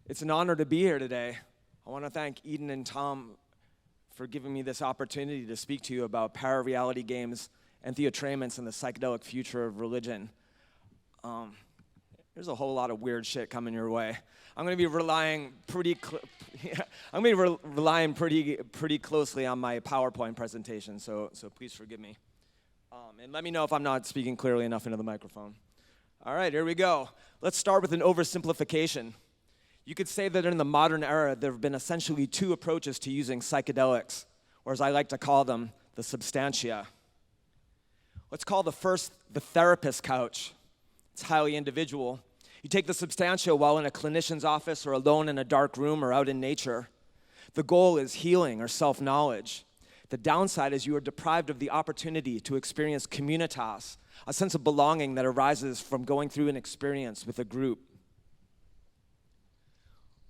It's an honor to be here today. I want to thank Eden and Tom for giving me this opportunity to speak to you about parareality games, entheotrainments, and the psychedelic future of religion. There's a whole lot of weird shit coming your way. I'm going to be relying pretty closely on my PowerPoint presentation, so please forgive me. And let me know if I'm not speaking clearly enough into the microphone. All right, here we go. Let's start with an oversimplification. You could say that in the modern era, there have been essentially two approaches to using psychedelics, or as I like to call them, the substantia. Let's call the first the therapist couch. It's highly individual. You take the substantia while in a clinician's office or alone in a dark room or out in nature. The goal is healing or self-knowledge. The downside is you are deprived of the opportunity to experience communitas, a sense of belonging that arises from going through an experience with a group.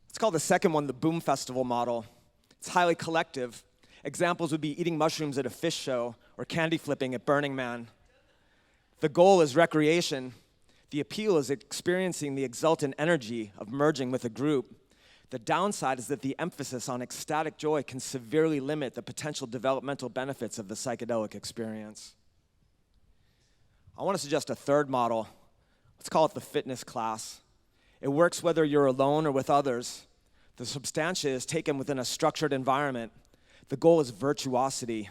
Let's call the second one the Boom Festival model. It's highly collective. Examples would be eating mushrooms at a fish show or candy flipping at Burning Man. The goal is recreation. The appeal is experiencing the exultant energy of merging with a group. The downside is that the emphasis on ecstatic joy can severely limit the potential developmental benefits of the psychedelic experience. I want to suggest a third model. Let's call it the fitness class. It works whether you're alone or with others. The substantia is taken within a structured environment. The goal is virtuosity.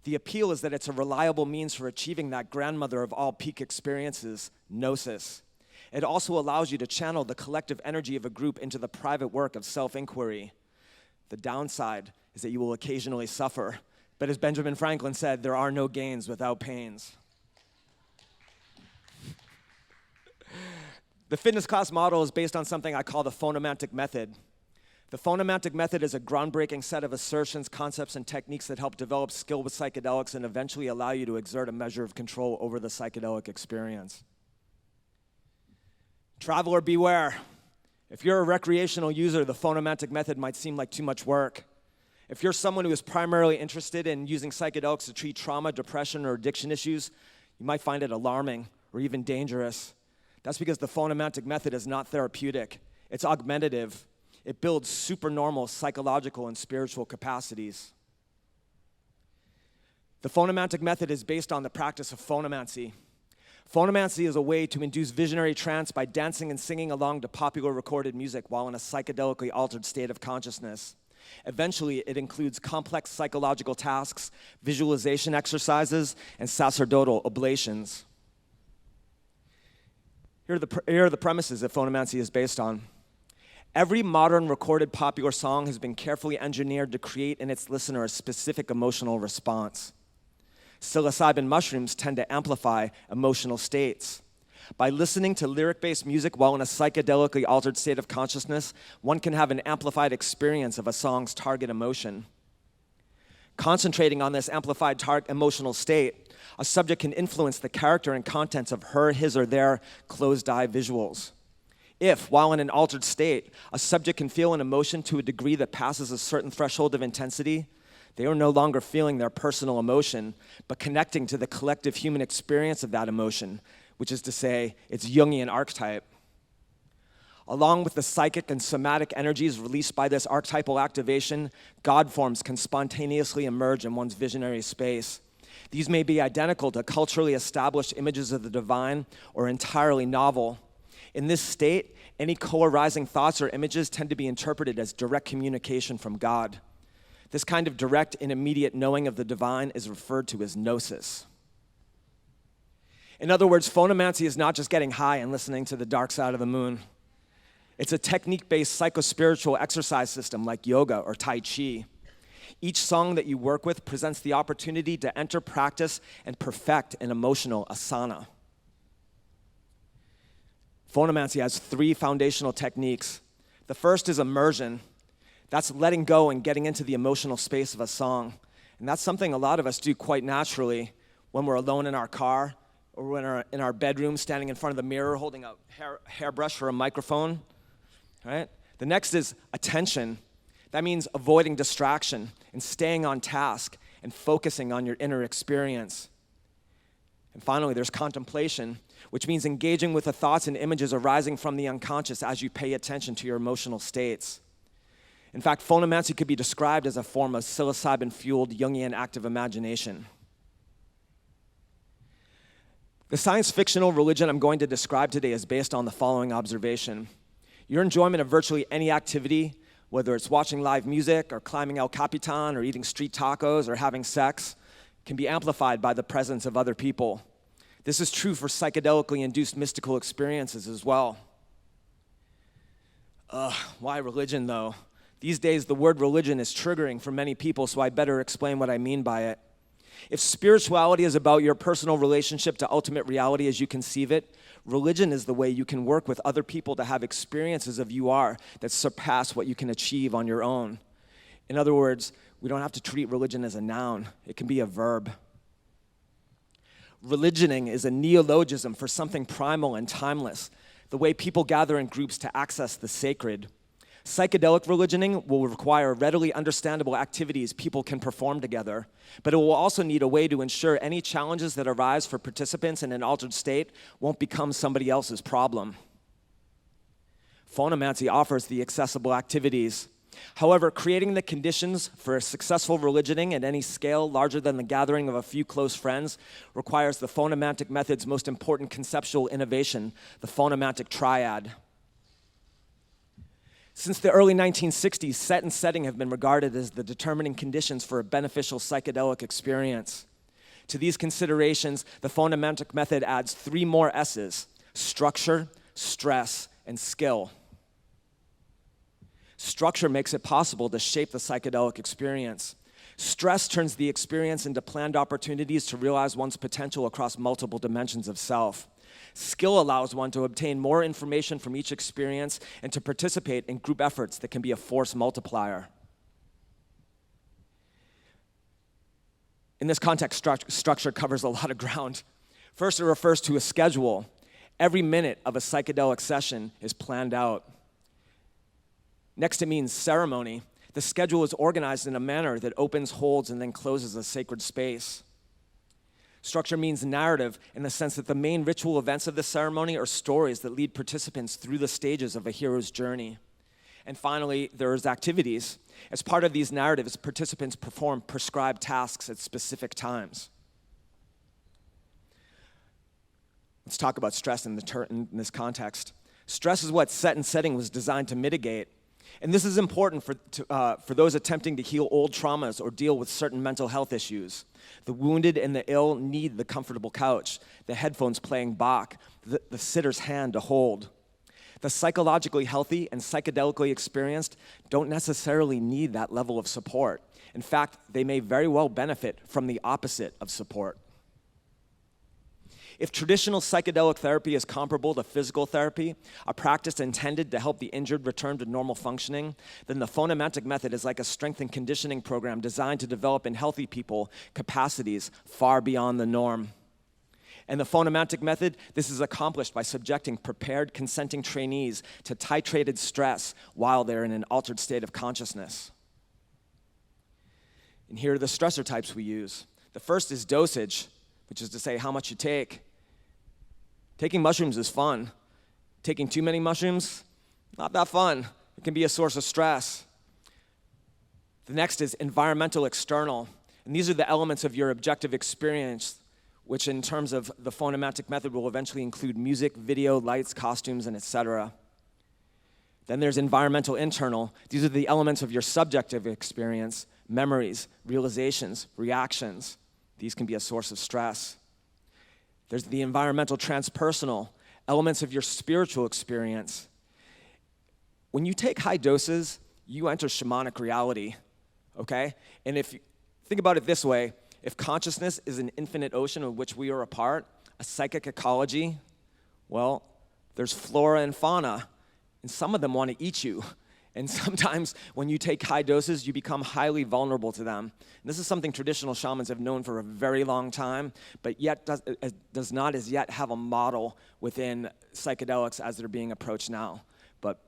The appeal is that it's a reliable means for achieving that grandmother of all peak experiences, gnosis. It also allows you to channel the collective energy of a group into the private work of self-inquiry. The downside is that you will occasionally suffer. But as Benjamin Franklin said, there are no gains without pains. The fitness class model is based on something I call the Phonomantic method. The Phonomantic method is a groundbreaking set of assertions, concepts, and techniques that help develop skill with psychedelics and eventually allow you to exert a measure of control over the psychedelic experience. Traveler, beware. If you're a recreational user, the Phonomantic method might seem like too much work. If you're someone who is primarily interested in using psychedelics to treat trauma, depression, or addiction issues, you might find it alarming or even dangerous. That's because the Phonomantic method is not therapeutic. It's augmentative. It builds supernormal psychological and spiritual capacities. The Phonomantic method is based on the practice of phonomancy. Phonomancy is a way to induce visionary trance by dancing and singing along to popular recorded music while in a psychedelically altered state of consciousness. Eventually, it includes complex psychological tasks, visualization exercises, and sacerdotal oblations. Here are the premises that phonomancy is based on. Every modern recorded popular song has been carefully engineered to create in its listener a specific emotional response. Psilocybin mushrooms tend to amplify emotional states. By listening to lyric-based music while in a psychedelically altered state of consciousness, one can have an amplified experience of a song's target emotion. Concentrating on this amplified emotional state, a subject can influence the character and contents of her, his, or their closed-eye visuals. If, while in an altered state, a subject can feel an emotion to a degree that passes a certain threshold of intensity, they are no longer feeling their personal emotion, but connecting to the collective human experience of that emotion, which is to say, its Jungian archetype. Along with the psychic and somatic energies released by this archetypal activation, God forms can spontaneously emerge in one's visionary space. These may be identical to culturally established images of the divine or entirely novel. In this state, any co-arising thoughts or images tend to be interpreted as direct communication from God. This kind of direct and immediate knowing of the divine is referred to as gnosis. In other words, phonomancy is not just getting high and listening to the dark side of the moon. It's a technique-based psychospiritual exercise system like yoga or Tai Chi. Each song that you work with presents the opportunity to enter, practice, and perfect an emotional asana. Phonomancy has three foundational techniques. The first is immersion. That's letting go and getting into the emotional space of a song. And that's something a lot of us do quite naturally when we're alone in our car or when we're in our bedroom standing in front of the mirror holding a hairbrush or a microphone. Right? The next is attention. That means avoiding distraction and staying on task and focusing on your inner experience. And finally, there's contemplation, which means engaging with the thoughts and images arising from the unconscious as you pay attention to your emotional states. In fact, phonomancy could be described as a form of psilocybin-fueled Jungian active imagination. The science-fictional religion I'm going to describe today is based on the following observation. Your enjoyment of virtually any activity, whether it's watching live music or climbing El Capitan or eating street tacos or having sex, can be amplified by the presence of other people. This is true for psychedelically induced mystical experiences as well. Why religion though? These days the word religion is triggering for many people, so I better explain what I mean by it. If spirituality is about your personal relationship to ultimate reality as you conceive it, religion is the way you can work with other people to have experiences of you are that surpass what you can achieve on your own. In other words, we don't have to treat religion as a noun. It can be a verb. Religioning is a neologism for something primal and timeless, the way people gather in groups to access the sacred. Psychedelic religioning will require readily understandable activities people can perform together, but it will also need a way to ensure any challenges that arise for participants in an altered state won't become somebody else's problem. Phonomancy offers the accessible activities. However, creating the conditions for a successful religioning at any scale larger than the gathering of a few close friends requires the phonomantic method's most important conceptual innovation, the phonomantic triad. Since the early 1960s, set and setting have been regarded as the determining conditions for a beneficial psychedelic experience. To these considerations, the phonomantic method adds 3 more S's: structure, stress, and skill. Structure makes it possible to shape the psychedelic experience. Stress turns the experience into planned opportunities to realize one's potential across multiple dimensions of self. Skill allows one to obtain more information from each experience and to participate in group efforts that can be a force multiplier. In this context, structure covers a lot of ground. First, it refers to a schedule. Every minute of a psychedelic session is planned out. Next, it means ceremony. The schedule is organized in a manner that opens, holds, and then closes a sacred space. Structure means narrative in the sense that the main ritual events of the ceremony are stories that lead participants through the stages of a hero's journey. And finally, there's activities. As part of these narratives, participants perform prescribed tasks at specific times. Let's talk about stress in this context. Stress is what set and setting was designed to mitigate. And this is important for those attempting to heal old traumas or deal with certain mental health issues. The wounded and the ill need the comfortable couch, the headphones playing Bach, the sitter's hand to hold. The psychologically healthy and psychedelically experienced don't necessarily need that level of support. In fact, they may very well benefit from the opposite of support. If traditional psychedelic therapy is comparable to physical therapy, a practice intended to help the injured return to normal functioning, then the phonomantic method is like a strength and conditioning program designed to develop in healthy people capacities far beyond the norm. And the phonomantic method, this is accomplished by subjecting prepared, consenting trainees to titrated stress while they're in an altered state of consciousness. And here are the stressor types we use. The first is dosage, which is to say how much you take. Taking mushrooms is fun. Taking too many mushrooms, not that fun. It can be a source of stress. The next is environmental external. And these are the elements of your objective experience, which in terms of the phonomantic method will eventually include music, video, lights, costumes, and etc. Then there's environmental internal. These are the elements of your subjective experience, memories, realizations, reactions. These can be a source of stress. There's the environmental transpersonal, elements of your spiritual experience. When you take high doses, you enter shamanic reality, okay? And if you think about it this way, if consciousness is an infinite ocean of which we are a part, a psychic ecology, well, there's flora and fauna, and some of them want to eat you. And sometimes when you take high doses, you become highly vulnerable to them. And this is something traditional shamans have known for a very long time, but yet does not as yet have a model within psychedelics as they're being approached now. But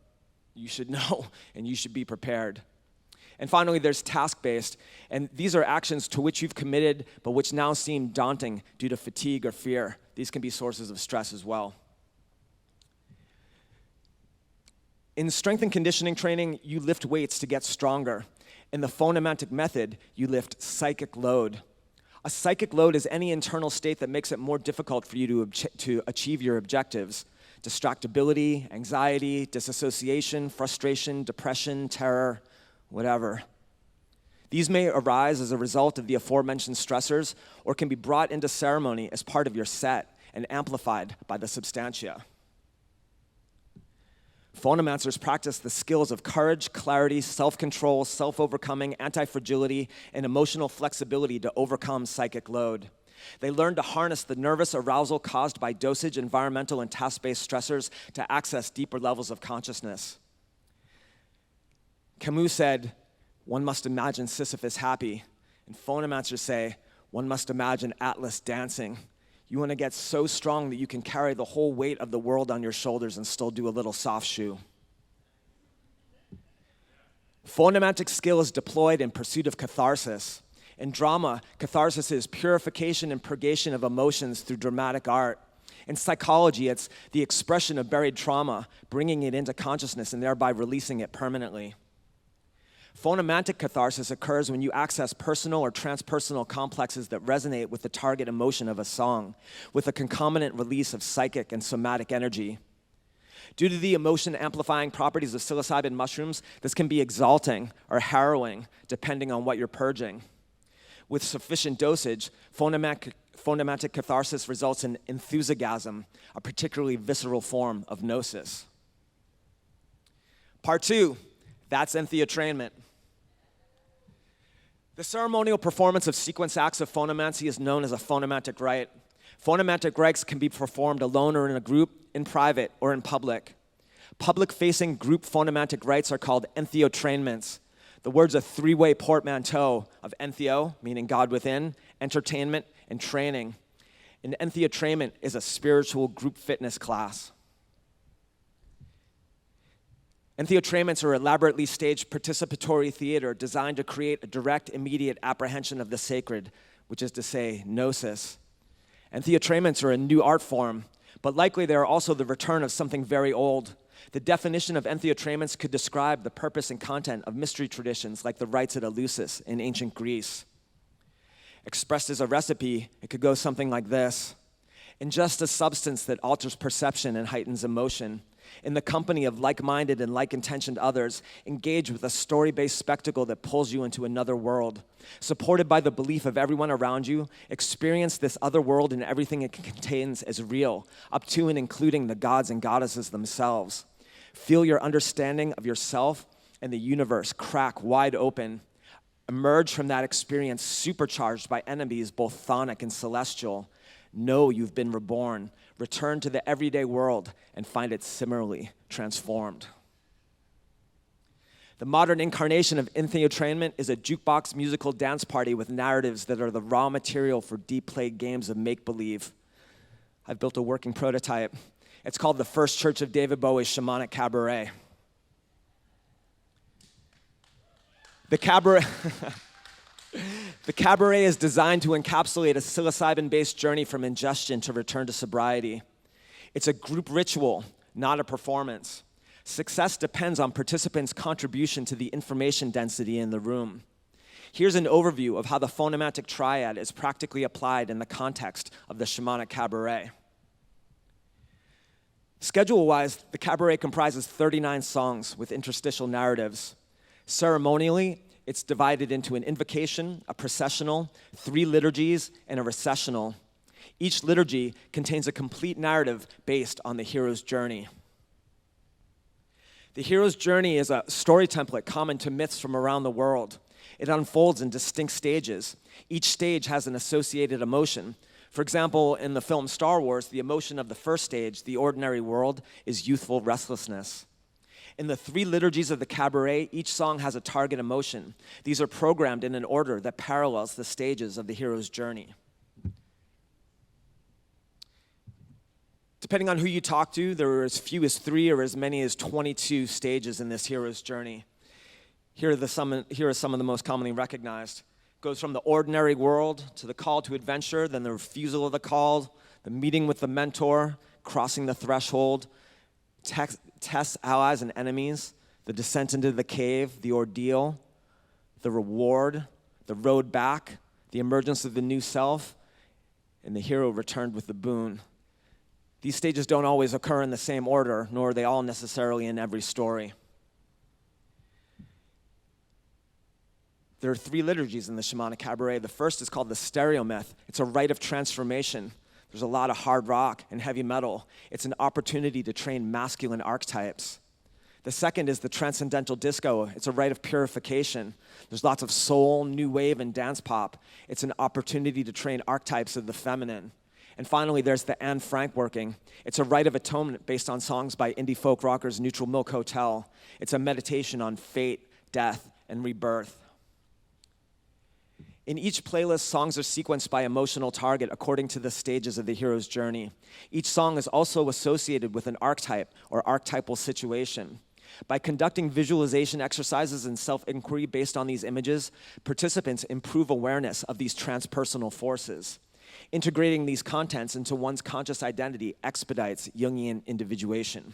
you should know, and you should be prepared. And finally, there's task-based, and these are actions to which you've committed, but which now seem daunting due to fatigue or fear. these can be sources of stress as well. In strength and conditioning training, you lift weights to get stronger. In the Phonomantic method, you lift psychic load. A psychic load is any internal state that makes it more difficult for you to achieve your objectives. Distractibility, anxiety, disassociation, frustration, depression, terror, whatever. These may arise as a result of the aforementioned stressors or can be brought into ceremony as part of your set and amplified by the substantia. Phonomancers practice the skills of courage, clarity, self-control, self-overcoming, anti-fragility, and emotional flexibility to overcome psychic load. They learn to harness the nervous arousal caused by dosage, environmental, and task-based stressors to access deeper levels of consciousness. Camus said, "One must imagine Sisyphus happy," and phonomancers say, "One must imagine Atlas dancing." You want to get so strong that you can carry the whole weight of the world on your shoulders and still do a little soft shoe. Phonomantic skill is deployed in pursuit of catharsis. In drama, catharsis is purification and purgation of emotions through dramatic art. In psychology, it's the expression of buried trauma, bringing it into consciousness and thereby releasing it permanently. Phonomantic catharsis occurs when you access personal or transpersonal complexes that resonate with the target emotion of a song, with a concomitant release of psychic and somatic energy. Due to the emotion-amplifying properties of psilocybin mushrooms, this can be exalting or harrowing, depending on what you're purging. With sufficient dosage, phonomantic catharsis results in enthusiasm, a particularly visceral form of gnosis. Part 2, that's entheotrainment. The ceremonial performance of sequence acts of phonomancy is known as a phonomantic rite. Phonomantic rites can be performed alone or in a group, in private, or in public. Public-facing group phonomantic rites are called entheotrainments. The word's a three-way portmanteau of entheo, meaning God within, entertainment, and training. An entheotrainment is a spiritual group fitness class. Entheotrainments are elaborately staged participatory theater designed to create a direct, immediate apprehension of the sacred, which is to say, gnosis. Entheotrainments are a new art form, but likely they are also the return of something very old. The definition of entheotrainments could describe the purpose and content of mystery traditions like the rites at Eleusis in ancient Greece. Expressed as a recipe, it could go something like this. Ingest a substance that alters perception and heightens emotion. In the company of like-minded and like-intentioned others, engage with a story-based spectacle that pulls you into another world. Supported by the belief of everyone around you, experience this other world and everything it contains as real, up to and including the gods and goddesses themselves. Feel your understanding of yourself and the universe crack wide open. Emerge from that experience supercharged by enemies both chthonic and celestial. Know you've been reborn. Return to the everyday world and find it similarly transformed. The modern incarnation of entheotrainment is a jukebox musical dance party with narratives that are the raw material for deep played games of make-believe. I've built a working prototype. It's called the First Church of David Bowie's Shamanic Cabaret. The Cabaret is designed to encapsulate a psilocybin-based journey from ingestion to return to sobriety. It's a group ritual, not a performance. Success depends on participants' contribution to the information density in the room. Here's an overview of how the phonomantic triad is practically applied in the context of the Shamanic Cabaret. Schedule-wise, the Cabaret comprises 39 songs with interstitial narratives. Ceremonially, it's divided into an invocation, a processional, 3 liturgies, and a recessional. Each liturgy contains a complete narrative based on the hero's journey. The hero's journey is a story template common to myths from around the world. It unfolds in distinct stages. Each stage has an associated emotion. For example, in the film Star Wars, the emotion of the first stage, the ordinary world, is youthful restlessness. In the 3 liturgies of the Cabaret, each song has a target emotion. These are programmed in an order that parallels the stages of the hero's journey. Depending on who you talk to, there are as few as 3 or as many as 22 stages in this hero's journey. Here are some of the most commonly recognized. It goes from the ordinary world to the call to adventure, then the refusal of the call, the meeting with the mentor, crossing the threshold, tests allies and enemies, the descent into the cave, the ordeal, the reward, the road back, the emergence of the new self, and the hero returned with the boon. These stages don't always occur in the same order, nor are they all necessarily in every story. There are 3 liturgies in the Shamanic Cabaret. The first is called the Stereo Myth. It's a rite of transformation. There's a lot of hard rock and heavy metal. It's an opportunity to train masculine archetypes. The second is the Transcendental Disco. It's a rite of purification. There's lots of soul, new wave, and dance pop. It's an opportunity to train archetypes of the feminine. And finally, there's the Anne Frank working. It's a rite of atonement based on songs by indie folk rockers Neutral Milk Hotel. It's a meditation on fate, death, and rebirth. In each playlist, songs are sequenced by emotional target according to the stages of the hero's journey. Each song is also associated with an archetype or archetypal situation. By conducting visualization exercises and self-inquiry based on these images, participants improve awareness of these transpersonal forces. Integrating these contents into one's conscious identity expedites Jungian individuation.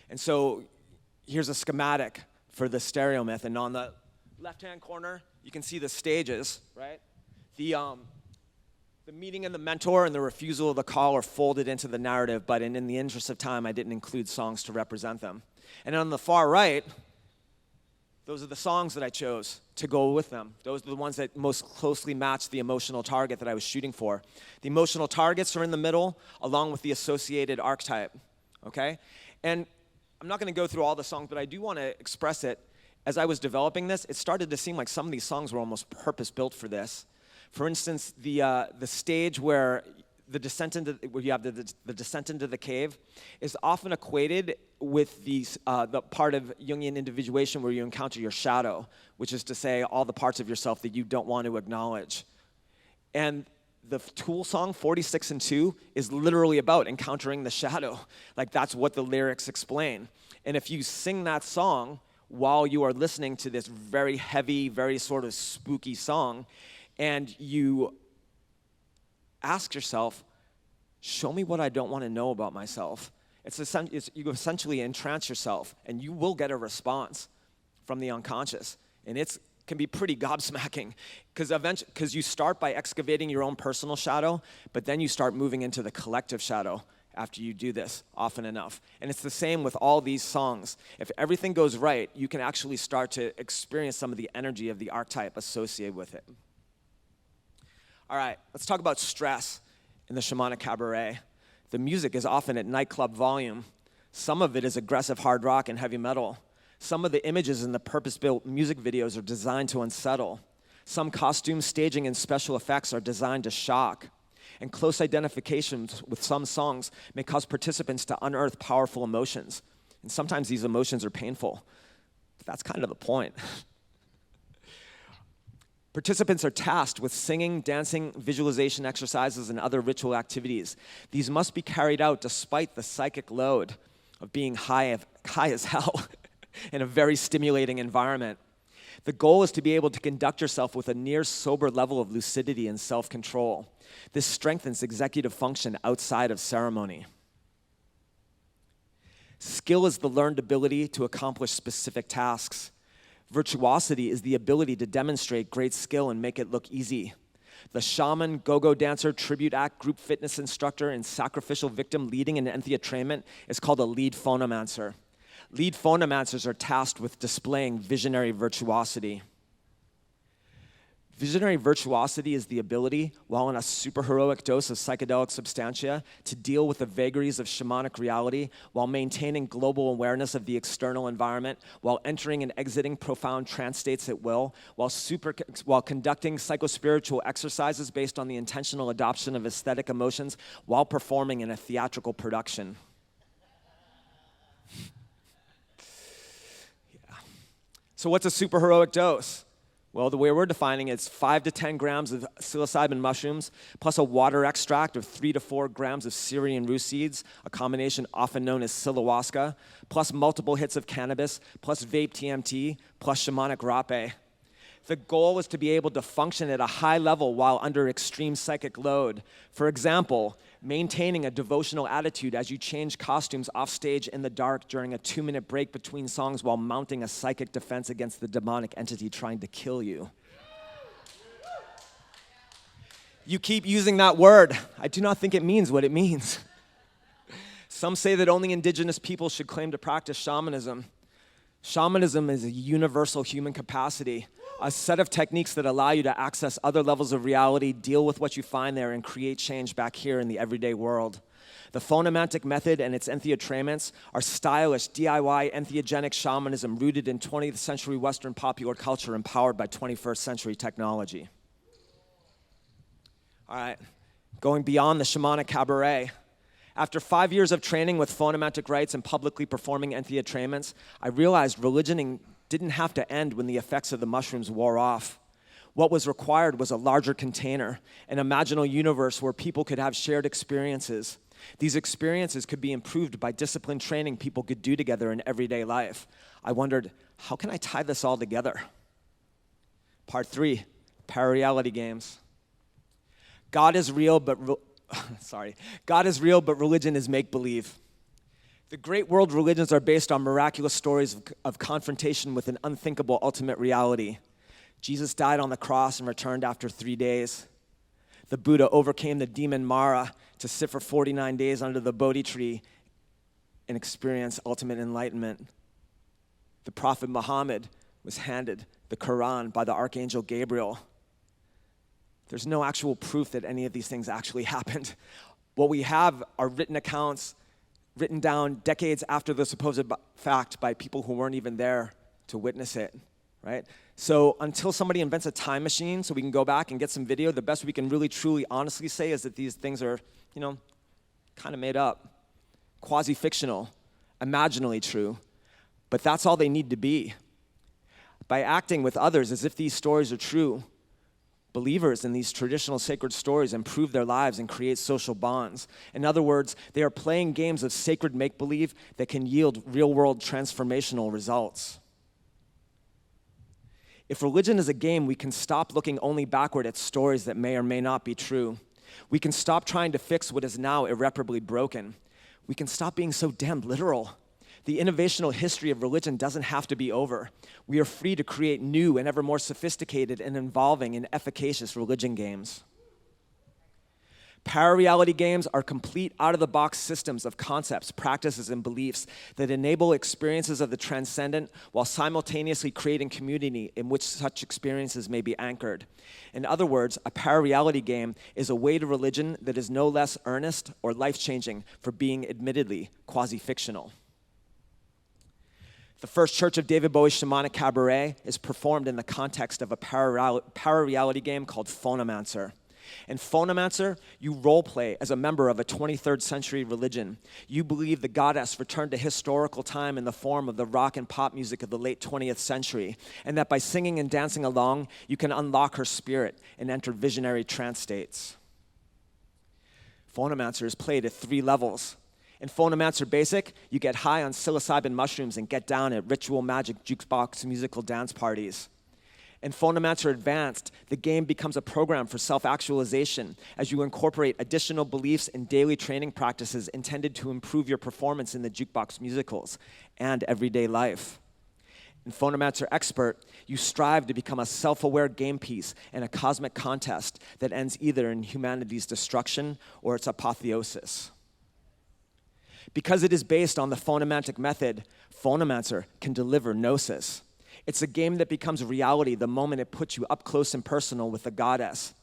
And so here's a schematic for the Stereo Myth, and on the left-hand corner, you can see the stages, right? The meeting and the mentor and the refusal of the call are folded into the narrative, but in the interest of time, I didn't include songs to represent them. And on the far right, those are the songs that I chose to go with them. Those are the ones that most closely match the emotional target that I was shooting for. The emotional targets are in the middle, along with the associated archetype, okay? And I'm not gonna go through all the songs, but I do wanna express it. As I was developing this, it started to seem like some of these songs were almost purpose-built for this. For instance, the stage where the descent into where you have the descent into the cave is often equated with the part of Jungian individuation where you encounter your shadow, which is to say all the parts of yourself that you don't want to acknowledge. And the Tool song 46 and 2 is literally about encountering the shadow. Like, that's what the lyrics explain. And if you sing that song while you are listening to this very heavy, very sort of spooky song, and you ask yourself, show me what I don't want to know about myself. You essentially entrance yourself, and you will get a response from the unconscious. And it can be pretty gobsmacking, because you start by excavating your own personal shadow, but then you start moving into the collective shadow after you do this often enough. And it's the same with all these songs. If everything goes right, you can actually start to experience some of the energy of the archetype associated with it. All right, let's talk about stress in the Shamanic Cabaret. The music is often at nightclub volume. Some of it is aggressive hard rock and heavy metal. Some of the images in the purpose-built music videos are designed to unsettle. Some costume staging and special effects are designed to shock. And close identifications with some songs may cause participants to unearth powerful emotions. And sometimes these emotions are painful. But that's kind of the point. Participants are tasked with singing, dancing, visualization exercises, and other ritual activities. These must be carried out despite the psychic load of being high as hell in a very stimulating environment. The goal is to be able to conduct yourself with a near sober level of lucidity and self-control. This strengthens executive function outside of ceremony. Skill is the learned ability to accomplish specific tasks. Virtuosity is the ability to demonstrate great skill and make it look easy. The shaman, go-go dancer, tribute act, group fitness instructor, and sacrificial victim leading in entheotrainment is called a lead phonomancer. Lead phonomancers are tasked with displaying visionary virtuosity. Visionary virtuosity is the ability, while in a superheroic dose of psychedelic substantia, to deal with the vagaries of shamanic reality while maintaining global awareness of the external environment, while entering and exiting profound trance states at will, while conducting psychospiritual exercises based on the intentional adoption of aesthetic emotions, while performing in a theatrical production. Yeah. So what's a superheroic dose? Well, the way we're defining it is 5 to 10 grams of psilocybin mushrooms, plus a water extract of 3 to 4 grams of Syrian rue seeds, a combination often known as psilohuasca, plus multiple hits of cannabis, plus vape TMT, plus shamanic rapé. The goal is to be able to function at a high level while under extreme psychic load. For example, maintaining a devotional attitude as you change costumes off stage in the dark during a 2-minute break between songs while mounting a psychic defense against the demonic entity trying to kill you. You keep using that word. I do not think it means what it means. Some say that only indigenous people should claim to practice shamanism. Shamanism is a universal human capacity, a set of techniques that allow you to access other levels of reality, deal with what you find there, and create change back here in the everyday world. The Phonomantic method and its entheotrainments are stylish, DIY, entheogenic shamanism rooted in 20th century Western popular culture empowered by 21st century technology. All right, going beyond the shamanic cabaret. After 5 years of training with phonomantic rites and publicly performing entheotrainments, I realized religioning didn't have to end when the effects of the mushrooms wore off. What was required was a larger container, an imaginal universe where people could have shared experiences. These experiences could be improved by disciplined training people could do together in everyday life. I wondered, how can I tie this all together? Part 3, Parareality games. God is real, but religion is make-believe. The great world religions are based on miraculous stories of confrontation with an unthinkable ultimate reality. Jesus died on the cross and returned after 3 days. The Buddha overcame the demon Mara to sit for 49 days under the Bodhi tree and experience ultimate enlightenment. The Prophet Muhammad was handed the Quran by the Archangel Gabriel. There's no actual proof that any of these things actually happened. What we have are written accounts written down decades after the supposed fact by people who weren't even there to witness it, right? So until somebody invents a time machine so we can go back and get some video, the best we can really, truly, honestly say is that these things are, kind of made up, quasi-fictional, imaginally true, but that's all they need to be. By acting with others as if these stories are true, believers in these traditional sacred stories improve their lives and create social bonds. In other words, they are playing games of sacred make-believe that can yield real-world transformational results. If religion is a game, we can stop looking only backward at stories that may or may not be true. We can stop trying to fix what is now irreparably broken. We can stop being so damn literal. The innovational history of religion doesn't have to be over. We are free to create new and ever more sophisticated and involving and efficacious religion games. Parareality games are complete out-of-the-box systems of concepts, practices, and beliefs that enable experiences of the transcendent while simultaneously creating community in which such experiences may be anchored. In other words, a parareality game is a way to religion that is no less earnest or life-changing for being admittedly quasi-fictional. The first Church of David Bowie's Shamanic Cabaret is performed in the context of a parareality game called Phonomancer. In Phonomancer, you role-play as a member of a 23rd century religion. You believe the goddess returned to historical time in the form of the rock and pop music of the late 20th century, and that by singing and dancing along, you can unlock her spirit and enter visionary trance states. Phonomancer is played at 3 levels. In Phonomancer Basic, you get high on psilocybin mushrooms and get down at ritual magic jukebox musical dance parties. In Phonomancer Advanced, the game becomes a program for self-actualization as you incorporate additional beliefs and daily training practices intended to improve your performance in the jukebox musicals and everyday life. In Phonomancer Expert, you strive to become a self-aware game piece in a cosmic contest that ends either in humanity's destruction or its apotheosis. Because it is based on the Phonomantic method, Phonomancer can deliver gnosis. It's a game that becomes reality the moment it puts you up close and personal with the goddess.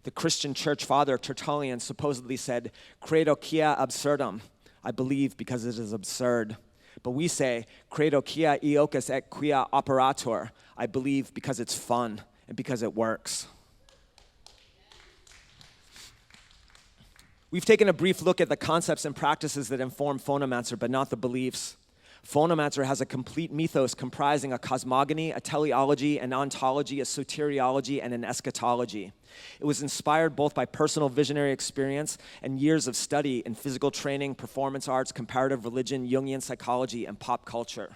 The Christian church father Tertullian supposedly said, "Credo quia absurdum," I believe because it is absurd. But we say, "Credo quia iocis et quia operator," I believe because it's fun and because it works. We've taken a brief look at the concepts and practices that inform Phonomancer, but not the beliefs. Phonomancer has a complete mythos comprising a cosmogony, a teleology, an ontology, a soteriology, and an eschatology. It was inspired both by personal visionary experience and years of study in physical training, performance arts, comparative religion, Jungian psychology, and pop culture.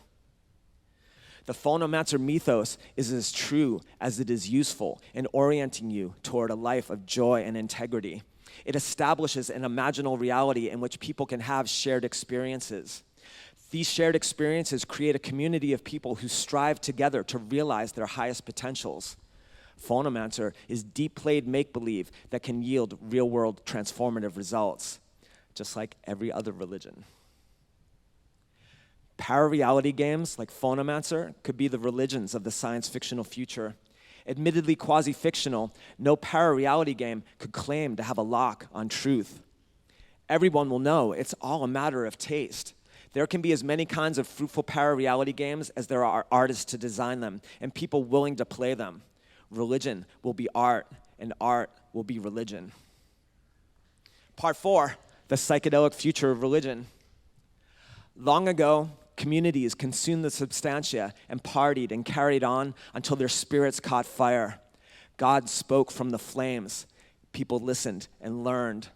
The Phonomancer mythos is as true as it is useful in orienting you toward a life of joy and integrity. It establishes an imaginal reality in which people can have shared experiences. These shared experiences create a community of people who strive together to realize their highest potentials. Phonomancer is deep-played make-believe that can yield real-world transformative results, just like every other religion. Parareality games like Phonomancer could be the religions of the science-fictional future. Admittedly quasi-fictional, no parareality game could claim to have a lock on truth. Everyone will know it's all a matter of taste. There can be as many kinds of fruitful parareality games as there are artists to design them and people willing to play them. Religion will be art, and art will be religion. Part 4, the psychedelic future of religion. Long ago, communities consumed the substantia and partied and carried on until their spirits caught fire. God spoke from the flames. People listened and learned.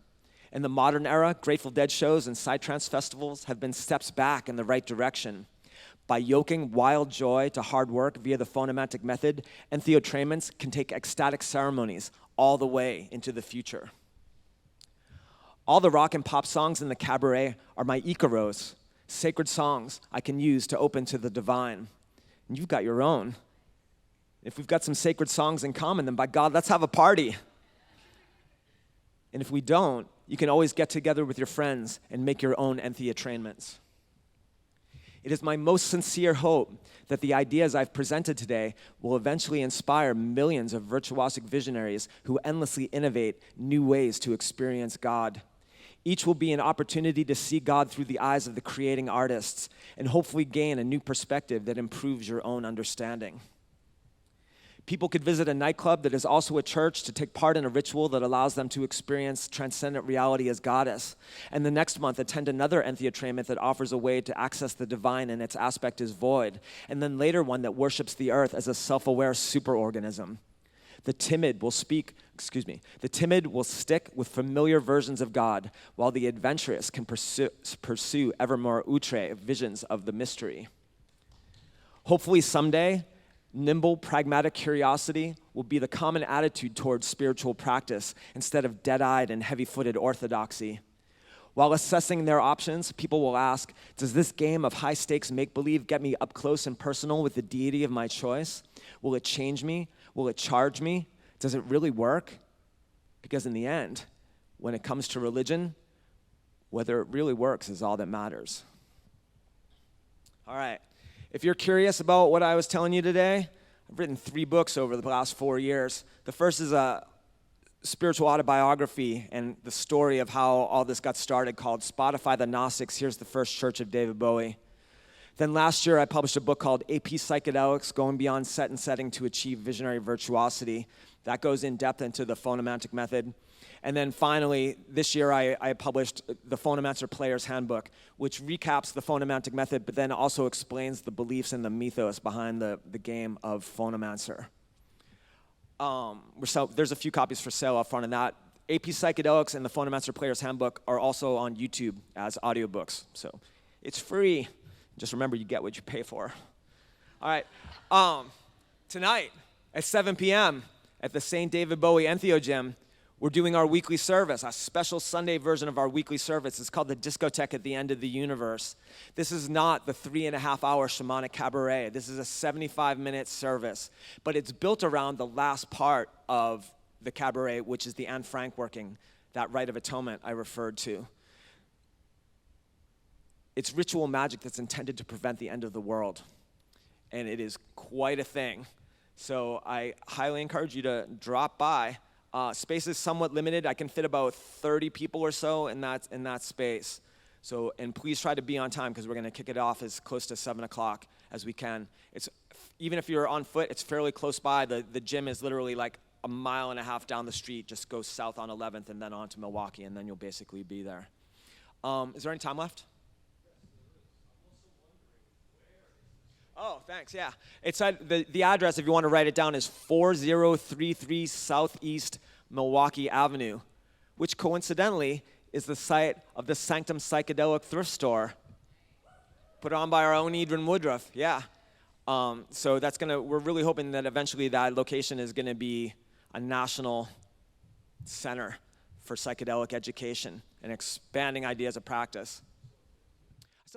In the modern era, Grateful Dead shows and psytrance festivals have been steps back in the right direction. By yoking wild joy to hard work via the phonomantic method, entheotrainments can take ecstatic ceremonies all the way into the future. All the rock and pop songs in the Cabaret are my Icaros, sacred songs I can use to open to the divine. And you've got your own. If we've got some sacred songs in common, then by God, let's have a party. And if we don't, you can always get together with your friends and make your own entheotrainments. It is my most sincere hope that the ideas I've presented today will eventually inspire millions of virtuosic visionaries who endlessly innovate new ways to experience God. Each will be an opportunity to see God through the eyes of the creating artists and hopefully gain a new perspective that improves your own understanding. People could visit a nightclub that is also a church to take part in a ritual that allows them to experience transcendent reality as goddess. And the next month, attend another entheotrainment that offers a way to access the divine and its aspect is void. And then later one that worships the earth as a self-aware superorganism. The timid will stick with familiar versions of God, while the adventurous can pursue ever more outre visions of the mystery. Hopefully someday, nimble, pragmatic curiosity will be the common attitude towards spiritual practice instead of dead-eyed and heavy-footed orthodoxy. While assessing their options, people will ask, does this game of high-stakes make-believe get me up close and personal with the deity of my choice? Will it change me? Will it charge me? Does it really work? Because in the end, when it comes to religion, whether it really works is all that matters. All right. If you're curious about what I was telling you today, I've written 3 books over the last 4 years. The first is a spiritual autobiography and the story of how all this got started called Spotify the Gnostics, Here's the First Church of David Bowie. Then last year I published a book called AP Psychedelics, Going Beyond Set and Setting to Achieve Visionary Virtuosity. That goes in depth into the phonomantic method. And then finally, this year I published the Phonomancer Player's Handbook, which recaps the phonomantic method, but then also explains the beliefs and the mythos behind the game of Phonomancer. There's a few copies for sale up front, and that AP Psychedelics and the Phonomancer Player's Handbook are also on YouTube as audiobooks. So it's free. Just remember, you get what you pay for. All right. Tonight at 7 p.m. at the St. David Bowie Entheo Gym, we're doing our weekly service, a special Sunday version of our weekly service. It's called the Discotheque at the End of the Universe. This is not the 3.5-hour shamanic cabaret. This is a 75-minute service, but it's built around the last part of the cabaret, which is the Anne Frank working, that rite of atonement I referred to. It's ritual magic that's intended to prevent the end of the world, and it is quite a thing. So I highly encourage you to drop by. Space is somewhat limited. I can fit about 30 people or so in that space. So, and please try to be on time because we're going to kick it off as close to 7 o'clock as we can. Even if you're on foot, it's fairly close by. The gym is literally like a mile and a half down the street. Just go south on 11th and then on to Milwaukee, and then you'll basically be there. Is there any time left? Oh, thanks, yeah. It's the address, if you want to write it down, is 4033 Southeast Milwaukee Avenue, which coincidentally is the site of the Psanctum Psychedelic thrift store put on by our own Edrin Woodruff, yeah. So we're really hoping that eventually that location is going to be a national center for psychedelic education and expanding ideas of practice.